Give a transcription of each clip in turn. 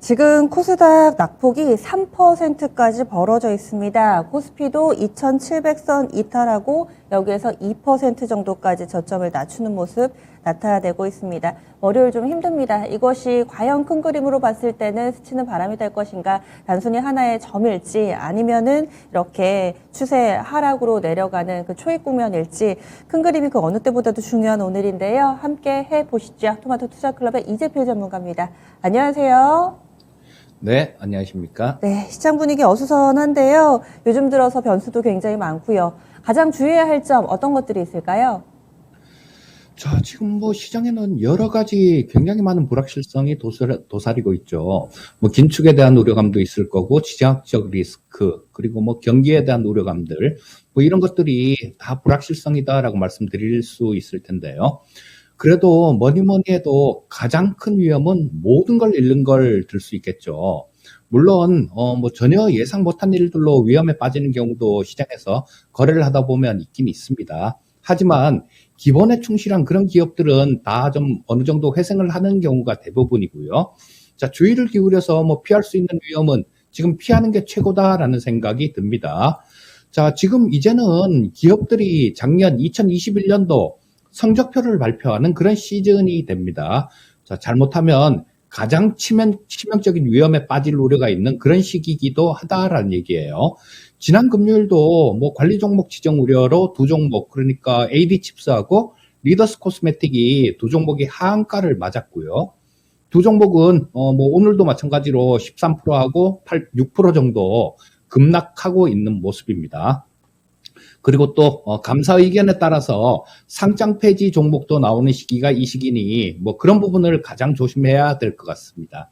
지금 코스닥 낙폭이 3%까지 벌어져 있습니다. 코스피도 2,700선 이탈하고 여기에서 2% 정도까지 저점을 낮추는 모습 나타내고 있습니다. 월요일 좀 힘듭니다. 이것이 과연 큰 그림으로 봤을 때는 스치는 바람이 될 것인가, 단순히 하나의 점일지 아니면은 이렇게 추세 하락으로 내려가는 그 초입 국면일지 큰 그림이 그 어느 때보다도 중요한 오늘인데요. 함께 해보시죠. 토마토 투자클럽의 이재필 전문가입니다. 안녕하세요. 네, 안녕하십니까? 네, 시장 분위기 어수선한데요. 요즘 들어서 변수도 굉장히 많고요. 가장 주의해야 할 점 어떤 것들이 있을까요? 자, 지금 시장에는 여러 가지 굉장히 많은 불확실성이 도사리고 있죠. 긴축에 대한 우려감도 있을 거고, 지정학적 리스크, 그리고 경기에 대한 우려감들, 이런 것들이 다 불확실성이다라고 말씀드릴 수 있을 텐데요. 그래도 뭐니 해도 가장 큰 위험은 모든 걸 잃는 걸 들 수 있겠죠. 물론 전혀 예상 못한 일들로 위험에 빠지는 경우도 시장에서 거래를 하다 보면 있긴 있습니다. 하지만 기본에 충실한 그런 기업들은 다 좀 어느 정도 회생을 하는 경우가 대부분이고요. 자, 주의를 기울여서 피할 수 있는 위험은 지금 피하는 게 최고다라는 생각이 듭니다. 자, 지금 이제는 기업들이 작년 2021년도 성적표를 발표하는 그런 시즌이 됩니다. 자, 잘못하면 가장 치명적인 위험에 빠질 우려가 있는 그런 시기이기도 하다라는 얘기예요. 지난 금요일도 관리 종목 지정 우려로 두 종목, 그러니까 AD칩스하고 리더스 코스메틱이 두 종목이 하한가를 맞았고요. 두 종목은 오늘도 마찬가지로 13%하고 6% 정도 급락하고 있는 모습입니다. 그리고 또 감사 의견에 따라서 상장 폐지 종목도 나오는 시기가 이 시기니 그런 부분을 가장 조심해야 될 것 같습니다.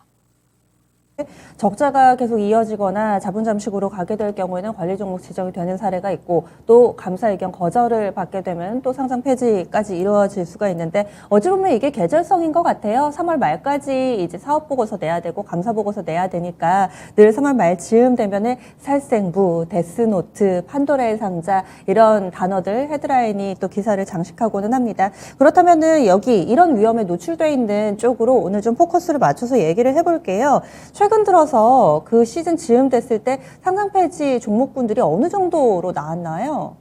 적자가 계속 이어지거나 자본 잠식으로 가게 될 경우에는 관리 종목 지정이 되는 사례가 있고, 또 감사 의견 거절을 받게 되면 또 상장 폐지까지 이루어질 수가 있는데, 어찌 보면 이게 계절성인 것 같아요. 3월 말까지 이제 사업 보고서 내야 되고 감사 보고서 내야 되니까 늘 3월 말 즈음 되면은 살생부, 데스노트, 판도라의 상자 이런 단어들 헤드라인이 또 기사를 장식하고는 합니다. 그렇다면은 여기 이런 위험에 노출돼 있는 쪽으로 오늘 좀 포커스를 맞춰서 얘기를 해볼게요. 최근 들어서 그 시즌 즈음 됐을 때 상장 폐지 종목군들이 어느 정도로 나왔나요?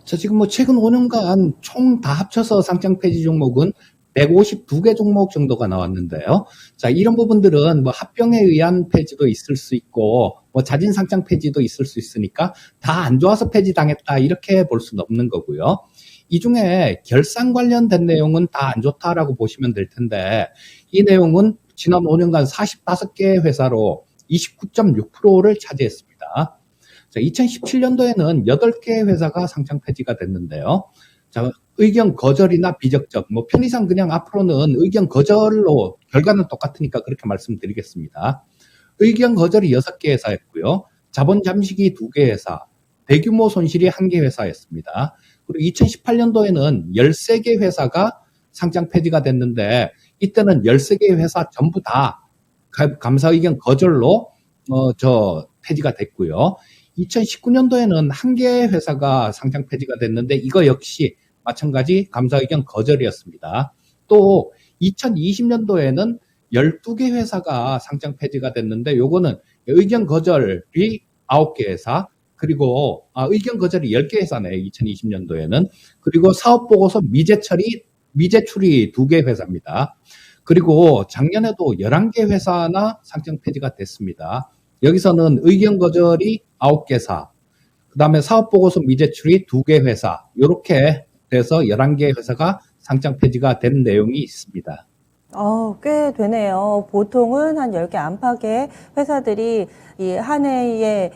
자, 지금 최근 5년간 총 다 합쳐서 상장 폐지 종목은 152개 종목 정도가 나왔는데요. 자, 이런 부분들은 합병에 의한 폐지도 있을 수 있고, 자진 상장 폐지도 있을 수 있으니까 다 안 좋아서 폐지당했다, 이렇게 볼 수는 없는 거고요. 이 중에 결산 관련된 내용은 다 안 좋다라고 보시면 될 텐데, 이 내용은 지난 5년간 45개 회사로 29.6%를 차지했습니다. 자, 2017년도에는 8개 회사가 상장 폐지가 됐는데요. 자, 의견 거절이나 비적적, 편의상 그냥 앞으로는 의견 거절로 결과는 똑같으니까 그렇게 말씀드리겠습니다. 의견 거절이 6개 회사였고요. 자본 잠식이 2개 회사, 대규모 손실이 1개 회사였습니다. 그리고 2018년도에는 13개 회사가 상장 폐지가 됐는데, 이때는 13개 회사 전부 다 감사 의견 거절로 폐지가 됐고요. 2019년도에는 1개 회사가 상장 폐지가 됐는데, 이거 역시 마찬가지 감사 의견 거절이었습니다. 또 2020년도에는 12개 회사가 상장 폐지가 됐는데, 요거는 의견 거절이 9개 회사, 그리고 의견 거절이 10개 회사네, 2020년도에는. 그리고 사업보고서 미제출이 2개 회사입니다. 그리고 작년에도 11개 회사나 상장 폐지가 됐습니다. 여기서는 의견 거절이 9개사, 그 다음에 사업보고서 미제출이 2개 회사, 이렇게 돼서 11개 회사가 상장 폐지가 된 내용이 있습니다. 꽤 되네요. 보통은 한 10개 안팎의 회사들이 이 한 해에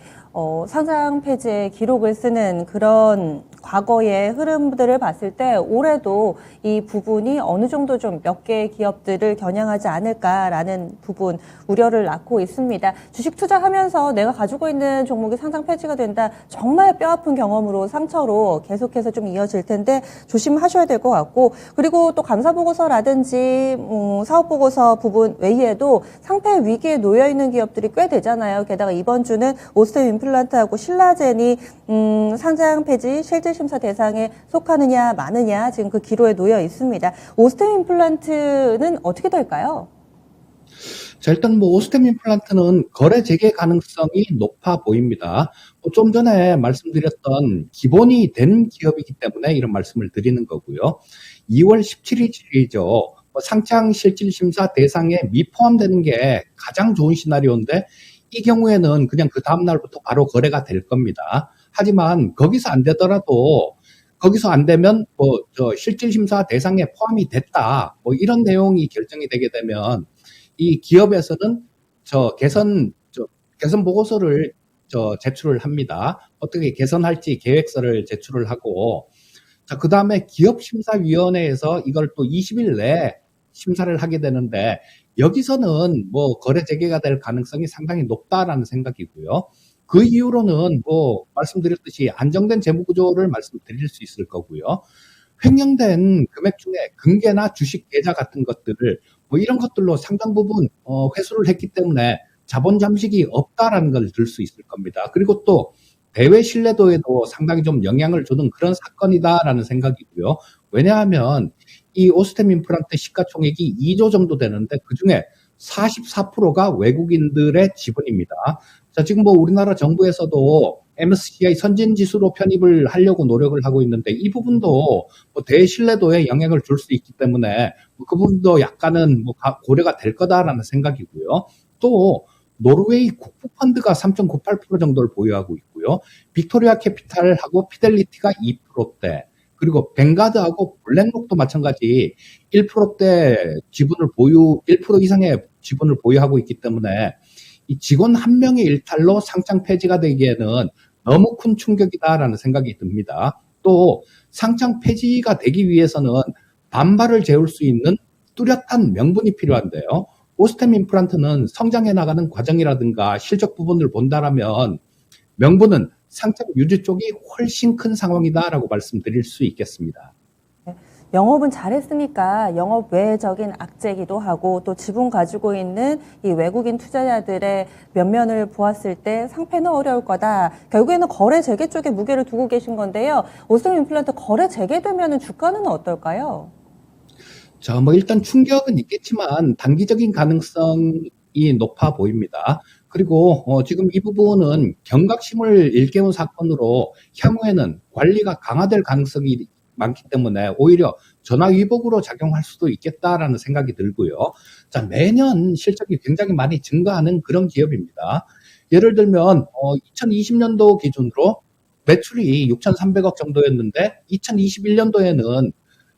상장 폐지의 기록을 쓰는 그런 과거의 흐름들을 봤을 때 올해도 이 부분이 어느 정도 좀 몇 개의 기업들을 겨냥하지 않을까라는 부분 우려를 낳고 있습니다. 주식 투자하면서 내가 가지고 있는 종목이 상장 폐지가 된다, 정말 뼈아픈 경험으로 상처로 계속해서 좀 이어질 텐데 조심하셔야 될 것 같고, 그리고 또 감사보고서라든지 사업보고서 부분 외에도 상패 위기에 놓여 있는 기업들이 꽤 되잖아요. 게다가 이번 주는 오스템 임플란트하고 신라젠이 상장 폐지 실질 심사 대상에 속하느냐 마느냐 지금 그 기로에 놓여 있습니다. 오스템 임플란트는 어떻게 될까요? 자, 일단 뭐 오스템 임플란트는 거래 재개 가능성이 높아 보입니다. 좀 전에 말씀드렸던 기본이 된 기업이기 때문에 이런 말씀을 드리는 거고요. 2월 17일이죠. 상장 실질 심사 대상에 미포함되는 게 가장 좋은 시나리오인데 이 경우에는 그냥 그 다음 날부터 바로 거래가 될 겁니다. 하지만 거기서 안 되더라도 거기서 안 되면 실질 심사 대상에 포함이 됐다. 이런 내용이 결정이 되게 되면 이 기업에서는 개선 보고서를 제출을 합니다. 어떻게 개선할지 계획서를 제출을 하고, 자, 그 다음에 기업심사위원회에서 이걸 또 20일 내에 심사를 하게 되는데, 여기서는 뭐 거래 재개가 될 가능성이 상당히 높다라는 생각이고요. 그 이후로는 뭐 말씀드렸듯이 안정된 재무 구조를 말씀드릴 수 있을 거고요. 횡령된 금액 중에 금괴나 주식 계좌 같은 것들을 뭐 이런 것들로 상당 부분 회수를 했기 때문에 자본 잠식이 없다라는 걸 들 수 있을 겁니다. 그리고 또 대외 신뢰도에도 상당히 좀 영향을 주는 그런 사건이다라는 생각이고요. 왜냐하면 이 오스템 임플란트 시가총액이 2조 정도 되는데 그중에 44%가 외국인들의 지분입니다. 자, 지금 뭐 우리나라 정부에서도 MSCI 선진지수로 편입을 하려고 노력을 하고 있는데 이 부분도 뭐 대신뢰도에 영향을 줄 수 있기 때문에 그 부분도 약간은 뭐 고려가 될 거다라는 생각이고요. 또 노르웨이 국부펀드가 3.98% 정도를 보유하고 있고요. 빅토리아 캐피탈하고 피델리티가 2%대, 그리고 뱅가드하고 블랙록도 마찬가지 1%대 지분을 1% 이상의 지분을 보유하고 있기 때문에 이 직원 한 명의 일탈로 상장 폐지가 되기에는 너무 큰 충격이다라는 생각이 듭니다. 또 상장 폐지가 되기 위해서는 반발을 재울 수 있는 뚜렷한 명분이 필요한데요. 오스템 임플란트는 성장해 나가는 과정이라든가 실적 부분을 본다라면 명분은 상장 유지 쪽이 훨씬 큰 상황이다라고 말씀드릴 수 있겠습니다. 영업은 잘했으니까 영업 외적인 악재기도 하고 또 지분 가지고 있는 이 외국인 투자자들의 면면을 보았을 때 상패는 어려울 거다. 결국에는 거래 재개 쪽에 무게를 두고 계신 건데요. 오스템 임플란트 거래 재개되면 주가는 어떨까요? 자, 뭐 일단 충격은 있겠지만 단기적인 가능성이 높아 보입니다. 그리고 지금 이 부분은 경각심을 일깨운 사건으로 향후에는 관리가 강화될 가능성이 많기 때문에 오히려 전화위복으로 작용할 수도 있겠다라는 생각이 들고요. 자, 매년 실적이 굉장히 많이 증가하는 그런 기업입니다. 예를 들면 2020년도 기준으로 매출이 6,300억 정도였는데 2021년도에는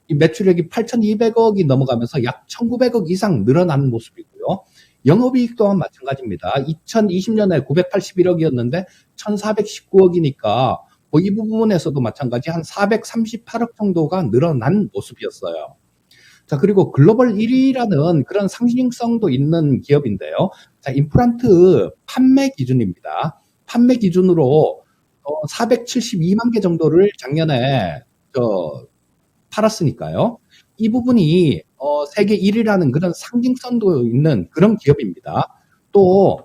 이 매출액이 8,200억이 넘어가면서 약 1,900억 이상 늘어나는 모습이고요. 영업이익 또한 마찬가지입니다. 2020년에 981억이었는데 1,419억이니까 뭐 이 부분에서도 마찬가지 한 438억 정도가 늘어난 모습이었어요. 자, 그리고 글로벌 1위라는 그런 상징성도 있는 기업인데요. 자, 임플란트 판매 기준입니다. 판매 기준으로 472만 개 정도를 작년에 팔았으니까요. 이 부분이 세계 1위라는 그런 상징성도 있는 그런 기업입니다. 또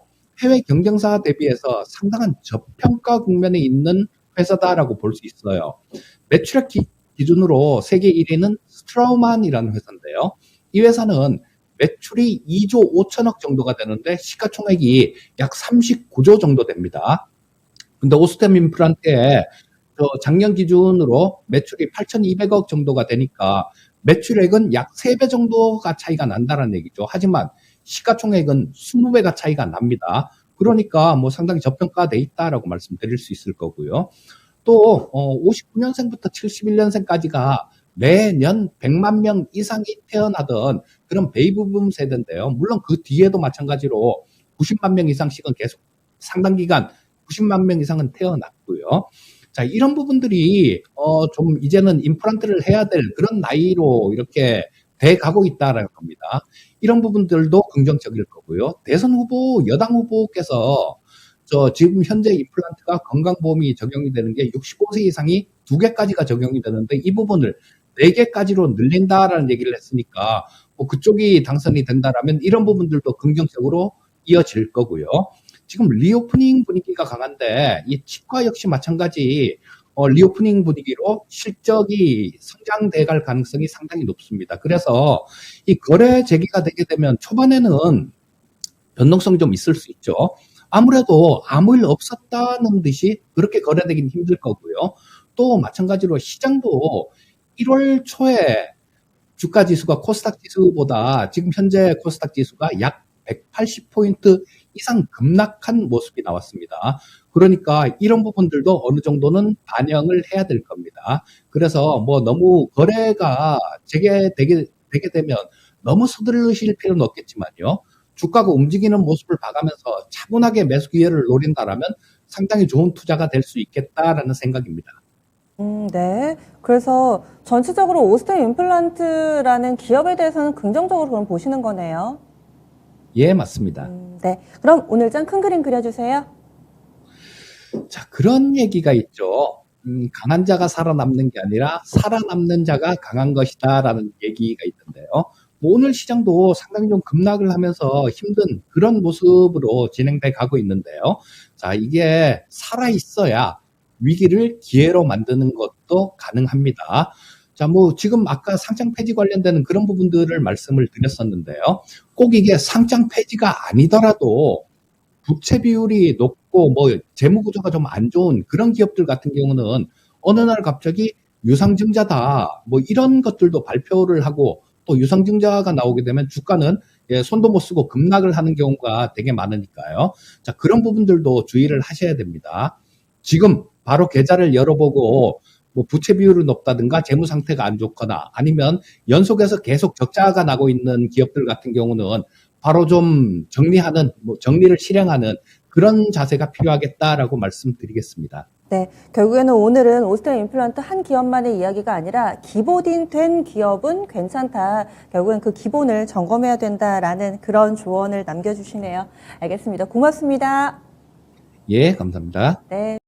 해외 경쟁사 대비해서 상당한 저평가 국면에 있는 회사다라고 볼 수 있어요. 매출액 기준으로 세계 1위는 스트라우만이라는 회사인데요. 이 회사는 매출이 2조 5천억 정도가 되는데 시가총액이 약 39조 정도 됩니다. 근데 오스템 임플란트에 작년 기준으로 매출이 8,200억 정도가 되니까 매출액은 약 3배 정도가 차이가 난다는 얘기죠. 하지만 시가총액은 20배가 차이가 납니다. 그러니까 뭐 상당히 저평가돼 있다라고 말씀드릴 수 있을 거고요. 또 59년생부터 71년생까지가 매년 100만 명 이상이 태어나던 그런 베이비붐 세대인데요. 물론 그 뒤에도 마찬가지로 90만 명 이상씩은 계속 상당 기간 90만 명 이상은 태어났고요. 자, 이런 부분들이 좀 이제는 임플란트를 해야 될 그런 나이로 이렇게 돼 가고 있다라는 겁니다. 이런 부분들도 긍정적일 거고요. 대선 후보, 여당 후보께서 지금 현재 임플란트가 건강보험이 적용이 되는 게 65세 이상이 2개까지가 적용이 되는데 이 부분을 4개까지로 늘린다라는 얘기를 했으니까 뭐 그쪽이 당선이 된다라면 이런 부분들도 긍정적으로 이어질 거고요. 지금 리오프닝 분위기가 강한데 이 치과 역시 마찬가지 리오프닝 분위기로 실적이 성장돼 갈 가능성이 상당히 높습니다. 그래서 이 거래 재개가 되게 되면 초반에는 변동성이 좀 있을 수 있죠. 아무래도 아무 일 없었다는 듯이 그렇게 거래되긴 힘들 거고요. 또 마찬가지로 시장도 1월 초에 주가 지수가 코스닥 지수보다 지금 현재 코스닥 지수가 약 180포인트 이상 급락한 모습이 나왔습니다. 그러니까 이런 부분들도 어느 정도는 반영을 해야 될 겁니다. 그래서 뭐 너무 거래가 되게 되면 너무 서두르실 필요는 없겠지만요. 주가가 움직이는 모습을 봐가면서 차분하게 매수 기회를 노린다라면 상당히 좋은 투자가 될 수 있겠다라는 생각입니다. 네. 그래서 전체적으로 오스템 임플란트라는 기업에 대해서는 긍정적으로 그럼 보시는 거네요. 예, 맞습니다. 네. 그럼 오늘 장 큰 그림 그려주세요. 자, 그런 얘기가 있죠. 강한 자가 살아남는 게 아니라 살아남는 자가 강한 것이다라는 얘기가 있던데요. 뭐 오늘 시장도 상당히 좀 급락을 하면서 힘든 그런 모습으로 진행돼 가고 있는데요. 자, 이게 살아있어야 위기를 기회로 만드는 것도 가능합니다. 자, 뭐 지금 아까 상장 폐지 관련되는 그런 부분들을 말씀을 드렸었는데요. 꼭 이게 상장 폐지가 아니더라도 부채 비율이 높고 뭐 재무 구조가 좀 안 좋은 그런 기업들 같은 경우는 어느 날 갑자기 유상증자다 뭐 이런 것들도 발표를 하고 또 유상증자가 나오게 되면 주가는 손도 못 쓰고 급락을 하는 경우가 되게 많으니까요. 자, 그런 부분들도 주의를 하셔야 됩니다. 지금 바로 계좌를 열어보고 뭐 부채 비율이 높다든가 재무 상태가 안 좋거나 아니면 연속해서 계속 적자가 나고 있는 기업들 같은 경우는 바로 좀 정리하는, 뭐 정리를 실행하는 그런 자세가 필요하겠다라고 말씀드리겠습니다. 네. 결국에는 오늘은 오스템 임플란트 한 기업만의 이야기가 아니라 기본이 된 기업은 괜찮다. 결국엔 그 기본을 점검해야 된다라는 그런 조언을 남겨주시네요. 알겠습니다. 고맙습니다. 예, 감사합니다. 네.